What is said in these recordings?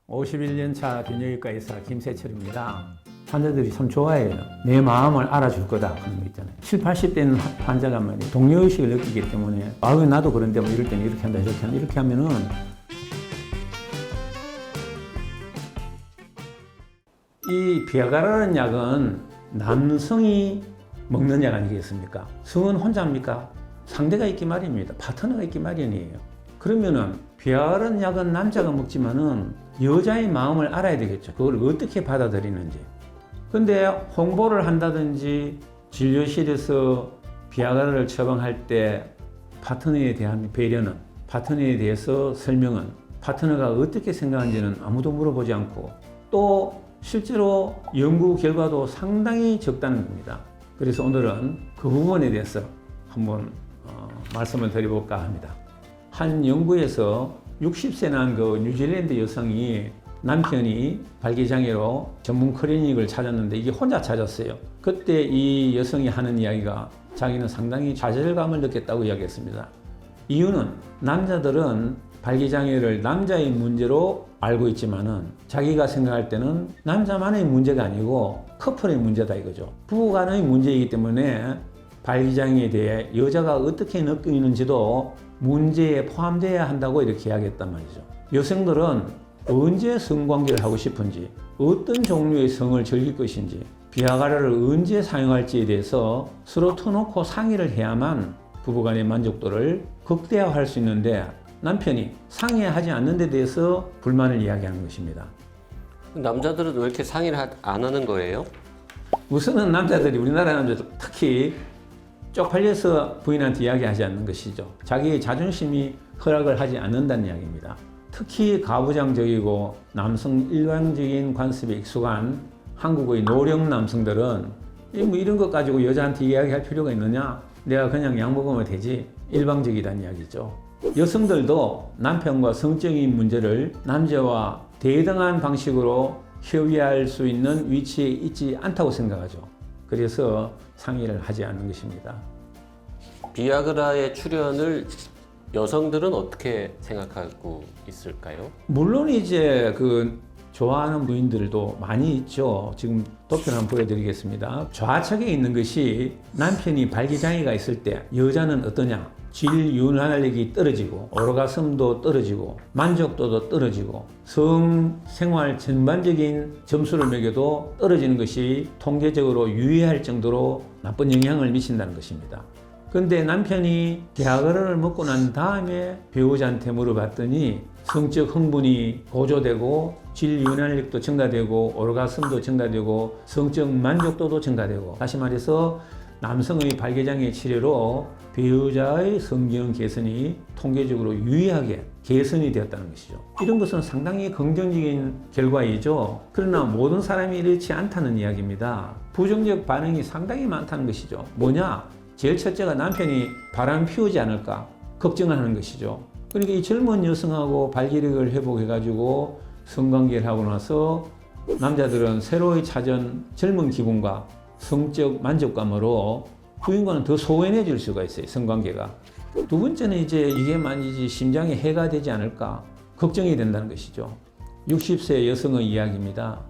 51년 차 비뇨기과 의사 김세철입니다. 환자들이 참 좋아해요. 내 마음을 알아줄 거다 하는 거 있잖아요. 70, 80대는 환자가 말이에요. 동료의식을 느끼기 때문에 왜 나도 그런데 뭐 이럴 때는 이렇게 한다 저렇게 한다 이렇게 하면은 이 비아가라는 약은 남성이 먹는 약 아니겠습니까? 성은 혼자입니까? 상대가 있기 마련입니다. 파트너가 있기 마련이에요. 그러면은 비아가라는 약은 남자가 먹지만은 여자의 마음을 알아야 되겠죠. 그걸 어떻게 받아들이는지. 근데 홍보를 한다든지 진료실에서 비아가라를 처방할 때 파트너에 대한 배려는, 파트너에 대해서 설명은, 파트너가 어떻게 생각하는지는 아무도 물어보지 않고 또 실제로 연구 결과도 상당히 적다는 겁니다. 그래서 오늘은 그 부분에 대해서 한번 말씀을 드려볼까 합니다. 한 연구에서 60세 난 그 뉴질랜드 여성이 남편이 발기장애로 전문 클리닉을 찾았는데 이게 혼자 찾았어요. 그때 이 여성이 하는 이야기가 자기는 상당히 좌절감을 느꼈다고 이야기했습니다. 이유는 남자들은 발기장애를 남자의 문제로 알고 있지만은 자기가 생각할 때는 남자만의 문제가 아니고 커플의 문제다 이거죠. 부부간의 문제이기 때문에 발기장애에 대해 여자가 어떻게 느끼는지도 문제에 포함되어야 한다고 이렇게 이야기했단 말이죠. 여성들은 언제 성관계를 하고 싶은지, 어떤 종류의 성을 즐길 것인지, 비아가라를 언제 사용할지에 대해서 서로 터놓고 상의를 해야만 부부간의 만족도를 극대화할 수 있는데 남편이 상의하지 않는 데 대해서 불만을 이야기하는 것입니다. 남자들은 왜 이렇게 상의를 안 하는 거예요? 우선은 남자들이, 우리나라 남자들 특히 쪽팔려서 부인한테 이야기하지 않는 것이죠. 자기의 자존심이 허락을 하지 않는다는 이야기입니다. 특히 가부장적이고 남성 일반적인 관습에 익숙한 한국의 노령 남성들은 뭐 이런 것 가지고 여자한테 이야기할 필요가 있느냐? 내가 그냥 약 먹으면 되지. 일방적이라는 이야기죠. 여성들도 남편과 성적인 문제를 남자와 대등한 방식으로 협의할 수 있는 위치에 있지 않다고 생각하죠. 그래서 상의를 하지 않는 것입니다. 비아그라의 출연을 여성들은 어떻게 생각하고 있을까요? 물론 이제 그 좋아하는 부인들도 많이 있죠. 지금 도표를 한번 보여드리겠습니다. 좌측에 있는 것이 남편이 발기장애가 있을 때 여자는 어떠냐? 질윤활력이 떨어지고 오르가슴도 떨어지고 만족도도 떨어지고 성생활 전반적인 점수를 매겨도 떨어지는 것이 통계적으로 유의할 정도로 나쁜 영향을 미친다는 것입니다. 근데 남편이 비아그라를 먹고 난 다음에 배우자한테 물어봤더니 성적 흥분이 고조되고 질윤활력도 증가되고 오르가슴도 증가되고 성적 만족도도 증가되고, 다시 말해서 남성의 발기장애 치료로 배우자의 성기능 개선이 통계적으로 유의하게 개선이 되었다는 것이죠. 이런 것은 상당히 긍정적인 결과이죠. 그러나 모든 사람이 이렇지 않다는 이야기입니다. 부정적 반응이 상당히 많다는 것이죠. 뭐냐? 제일 첫째가 남편이 바람 피우지 않을까 걱정을 하는 것이죠. 그러니까 이 젊은 여성하고 발기력을 회복해가지고 성관계를 하고 나서 남자들은 새로이 찾은 젊은 기분과 성적 만족감으로 부인과는 더 소원해질 수가 있어요. 성관계가. 두 번째는 이제 이게 만약에 심장에 해가 되지 않을까 걱정이 된다는 것이죠. 60세 여성의 이야기입니다.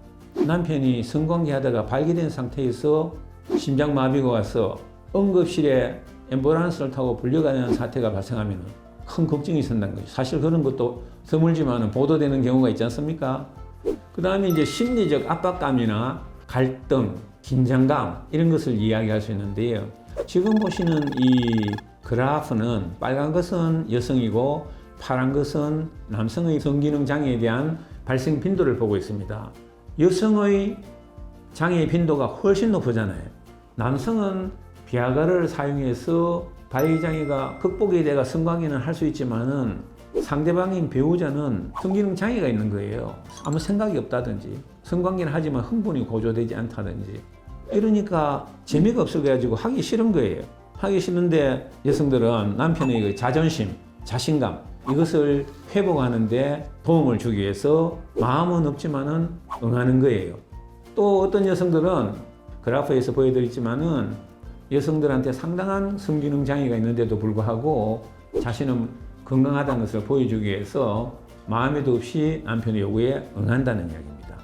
남편이 성관계 하다가 발기된 상태에서 심장마비가 와서 응급실에 앰뷸런스를 타고 불려가는 사태가 발생하면 큰 걱정이 생긴다는 거죠. 사실 그런 것도 드물지만 보도되는 경우가 있지 않습니까? 그 다음에 이제 심리적 압박감이나 갈등, 긴장감 이런 것을 이야기할 수 있는데요. 지금 보시는 이 그래프는 빨간 것은 여성이고 파란 것은 남성의 성기능 장애에 대한 발생 빈도를 보고 있습니다. 여성의 장애 빈도가 훨씬 높잖아요. 남성은 비아그라를 사용해서 발기장애가 극복이 돼가 성관계는 할 수 있지만은 상대방인 배우자는 성기능 장애가 있는 거예요. 아무 생각이 없다든지 성관계는 하지만 흥분이 고조되지 않다든지 이러니까 재미가 없어가지고 하기 싫은 거예요. 하기 싫은데 여성들은 남편의 그 자존심, 자신감 이것을 회복하는데 도움을 주기 위해서 마음은 없지만은 응하는 거예요. 또 어떤 여성들은 그래프에서 보여드렸지만은 여성들한테 상당한 성기능 장애가 있는데도 불구하고 자신은 건강하다는 것을 보여주기 위해서 마음에도 없이 남편의 요구에 응한다는 이야기입니다.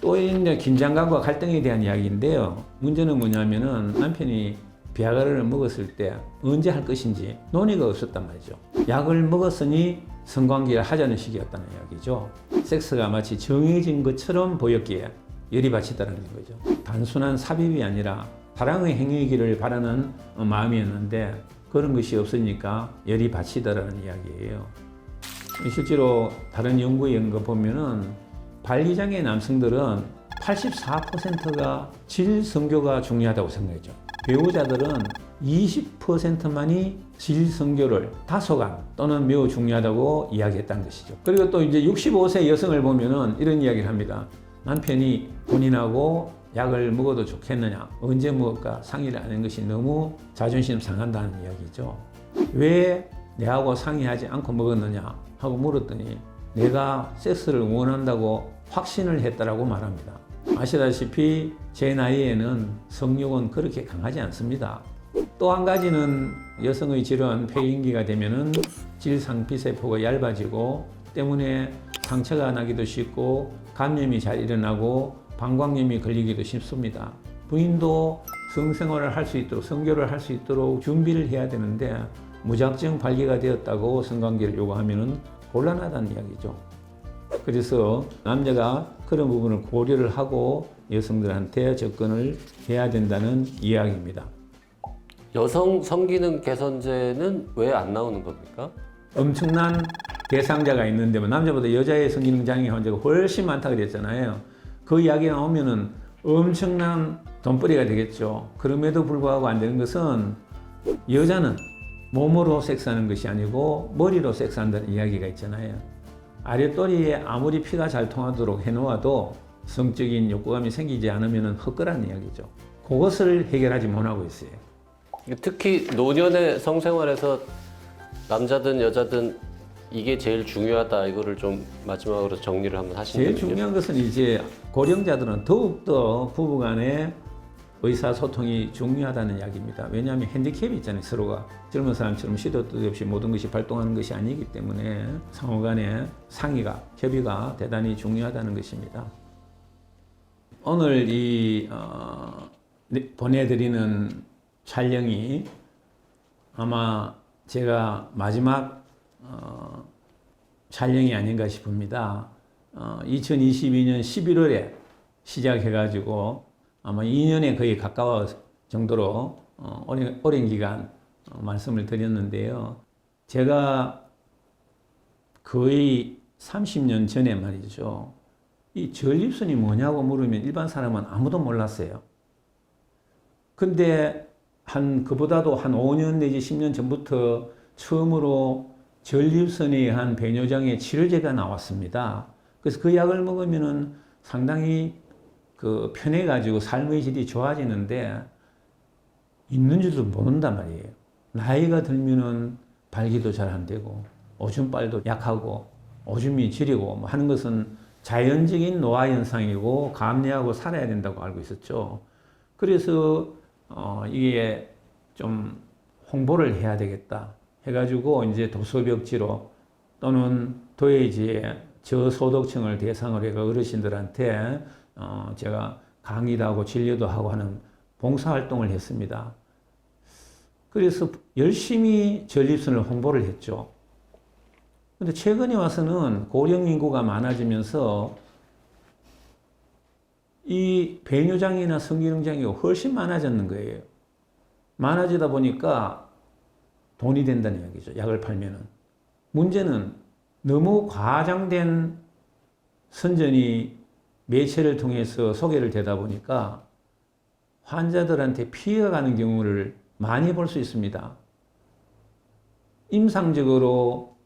또 이제 긴장감과 갈등에 대한 이야기인데요. 문제는 뭐냐면은 남편이 비아그라를 먹었을 때 언제 할 것인지 논의가 없었단 말이죠. 약을 먹었으니 성관계를 하자는 식이었다는 이야기죠. 섹스가 마치 정해진 것처럼 보였기에 열이 받치다는 거죠. 단순한 삽입이 아니라 사랑의 행위이기를 바라는 마음이었는데 그런 것이 없으니까 열이 받치다라는 이야기예요. 실제로 다른 연구에 거 보면은 발기장애 남성들은 84%가 질성교가 중요하다고 생각했죠. 배우자들은 20%만이 질성교를 다소간 또는 매우 중요하다고 이야기했다는 것이죠. 그리고 또 이제 65세 여성을 보면은 이런 이야기를 합니다. 남편이 본인하고 약을 먹어도 좋겠느냐, 언제 먹을까 상의를 안 한 것이 너무 자존심 상한다는 이야기죠. 왜 내하고 상의하지 않고 먹었느냐 하고 물었더니 내가 섹스를 원한다고 확신을 했다라고 말합니다. 아시다시피 제 나이에는 성욕은 그렇게 강하지 않습니다. 또 한 가지는 여성의 질환 폐인기가 되면은 질상피세포가 얇아지고 때문에 상처가 나기도 쉽고 감염이 잘 일어나고 방광염이 걸리기도 쉽습니다. 부인도 성생활을 할 수 있도록 성교를 할 수 있도록 준비를 해야 되는데 무작정 발기가 되었다고 성관계를 요구하면은 곤란하다는 이야기죠. 그래서 남자가 그런 부분을 고려를 하고 여성들한테 접근을 해야 된다는 이야기입니다. 여성 성기능 개선제는 왜 안 나오는 겁니까? 엄청난 대상자가 있는데 남자보다 여자의 성기능 장애 환자가 훨씬 많다고 그랬잖아요. 그 이야기 나오면은 엄청난 돈벌이가 되겠죠. 그럼에도 불구하고 안 되는 것은 여자는 몸으로 섹스하는 것이 아니고 머리로 섹스한다는 이야기가 있잖아요. 아랫도리에 아무리 피가 잘 통하도록 해놓아도 성적인 욕구감이 생기지 않으면 헛거라는 이야기죠. 그것을 해결하지 못하고 있어요. 특히 노년의 성생활에서 남자든 여자든 이게 제일 중요하다. 이거를 좀 마지막으로 정리를 한번 하시면 제일 중요한 것은 이제 고령자들은 더욱더 부부간의 의사소통이 중요하다는 이야기입니다. 왜냐하면 핸디캡이 있잖아요. 서로가 젊은 사람처럼 시도 뜻 없이 모든 것이 발동하는 것이 아니기 때문에 상호간의 상의가, 협의가 대단히 중요하다는 것입니다. 오늘 보내드리는 촬영이 아마 제가 마지막 촬영이 아닌가 싶습니다. 2022년 11월에 시작해가지고 아마 2년에 거의 가까워 정도로 오랜 기간 말씀을 드렸는데요. 제가 거의 30년 전에 말이죠. 이 전립선이 뭐냐고 물으면 일반 사람은 아무도 몰랐어요. 근데 그보다도 한 5년 내지 10년 전부터 처음으로 전립선에 의한 배뇨장애 치료제가 나왔습니다. 그래서 그 약을 먹으면은 상당히 편해가지고 삶의 질이 좋아지는데 있는 줄도 모른단 말이에요. 나이가 들면은 발기도 잘 안 되고 오줌빨도 약하고 오줌이 지리고 뭐 하는 것은 자연적인 노화 현상이고 감내하고 살아야 된다고 알고 있었죠. 그래서 이게 좀 홍보를 해야 되겠다 해가지고 이제 도서벽지로 또는 도예지에 저소득층을 대상으로 해가 어르신들한테 제가 강의도 하고 진료도 하고 하는 봉사활동을 했습니다. 그래서 열심히 전립선을 홍보를 했죠. 근데 최근에 와서는 고령 인구가 많아지면서 이 배뇨장애나 성기능장애가 훨씬 많아졌는 거예요. 많아지다 보니까 돈이 된다는 이야기죠. 약을 팔면은. 문제는 너무 과장된 선전이 매체를 통해서 소개를 되다 보니까 환자들한테 피해가 가는 경우를 많이 볼 수 있습니다. 임상적으로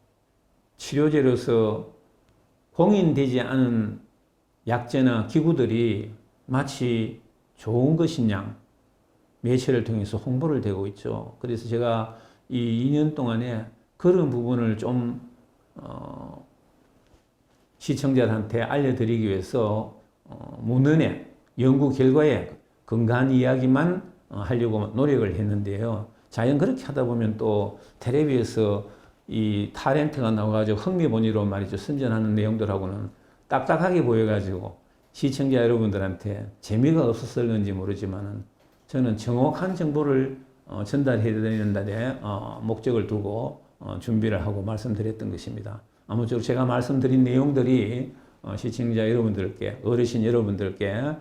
치료제로서 공인되지 않은 약제나 기구들이 마치 좋은 것인 양 매체를 통해서 홍보를 되고 있죠. 그래서 제가 이 2년 동안에 그런 부분을 좀 시청자들한테 알려드리기 위해서 문헌의 연구 결과에 근거한 이야기만 하려고 노력을 했는데요. 자연 그렇게 하다 보면 또 텔레비에서 이 타렌트가 나와가지고 흥미본의로 말이죠. 선전하는 내용들하고는 딱딱하게 보여가지고 시청자 여러분들한테 재미가 없었을 건지 모르지만은 저는 정확한 정보를 전달해야 된다는 목적을 두고 준비를 하고 말씀드렸던 것입니다. 아무쪼록 제가 말씀드린 내용들이 시청자 여러분들께, 어르신 여러분들께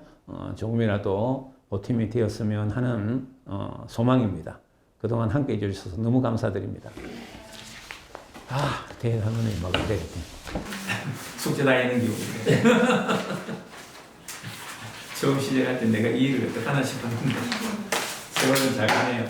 조금이라도 보탬이 되었으면 하는 소망입니다. 그동안 함께 해주셔서 너무 감사드립니다. 대단하네, 막 그래. 숙제 다 했는 기분인데. 처음 시작할 때 내가 이 일을 어떡하나 싶었는데, 세월은 잘 가네요.